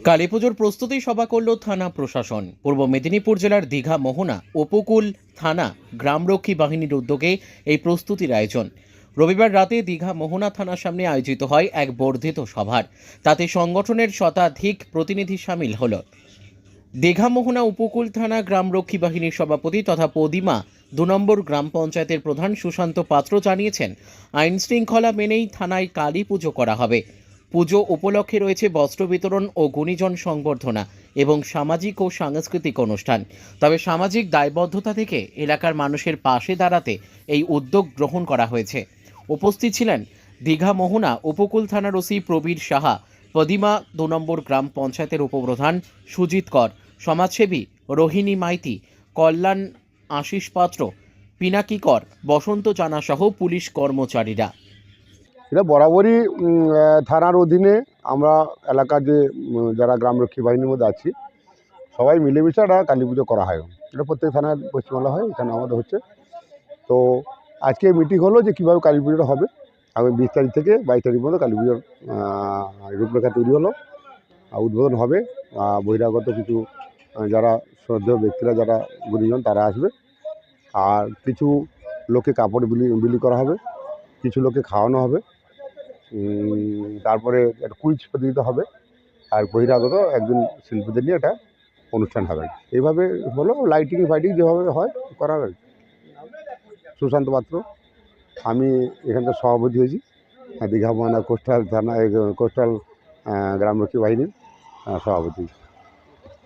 কালীপুজোর প্রস্তুতি সভা করল থানা প্রশাসন। পূর্ব মেদিনীপুর জেলার দীঘা মোহনা উপকূল থানা গ্রামরক্ষী বাহিনীর উদ্যোগে এই প্রস্তুতির আয়োজন। রবিবার রাতে দীঘা মোহনা থানার সামনে আয়োজিত হয় এক বর্ধিত সভার। তাতে সংগঠনের শতাধিক প্রতিনিধি সামিল হল। দীঘা মোহনা উপকূল থানা গ্রামরক্ষী বাহিনীর সভাপতি তথা পদিমা ২ নম্বর গ্রাম পঞ্চায়েতের প্রধান সুশান্ত পাত্র জানিয়েছেন, আইন শৃঙ্খলা মেনেই থানায় কালী পুজো করা হবে। পুজো উপলক্ষে রয়েছে বস্ত্র বিতরণ ও গুণীজন সংবর্ধনা এবং সামাজিক ও সাংস্কৃতিক অনুষ্ঠান। তবে সামাজিক দায়বদ্ধতা থেকে এলাকার মানুষের পাশে দাঁড়াতে এই উদ্যোগ গ্রহণ করা হয়েছে। উপস্থিত ছিলেন দীঘা মোহনা উপকূল থানার ওসি প্রবীর সাহা, পদিমা ২ নম্বর গ্রাম পঞ্চায়েতের উপপ্রধান সুজিত কর, সমাজসেবী রোহিণী মাইতি, কল্যাণ আশিস পাত্র, পিনাকি কর, বসন্ত জানা সহ পুলিশ কর্মচারীরা। এটা বরাবরই থানার অধীনে আমরা এলাকার যে যারা গ্রামরক্ষী বাহিনীর মধ্যে আছি সবাই মিলেমিশে একটা কালী পুজো করা হয়। এটা প্রত্যেক থানায় পশ্চিমবাংলা হয়, এখানে আমাদের হচ্ছে। তো আজকে মিটিং হলো যে কীভাবে কালী পুজোটা হবে। আমি 20 তারিখ থেকে 22 তারিখ পর্যন্ত কালী পুজোর রূপরেখা তৈরি হলো, উদ্বোধন হবে। বহিরাগত কিছু যারা শ্রদ্ধেয় ব্যক্তিরা যারা গুণীজন তারা আসবে, আর কিছু লোককে কাপড় বিলি করা হবে, কিছু লোককে খাওয়ানো হবে, তারপরে একটা কুইজ প্রতিযোগিতা হবে, আর বহিরাগত একজন শিল্পীদের নিয়ে একটা অনুষ্ঠান হবে। এইভাবে হলো লাইটিং ফাইটিং যেভাবে হয় করা হবে। সুশান্ত পাত্র, আমি এখানকার সভাপতি হয়েছি দীঘা মোহনা কোস্টাল থানা কোস্টাল গ্রামরক্ষী বাহিনীর সভাপতি।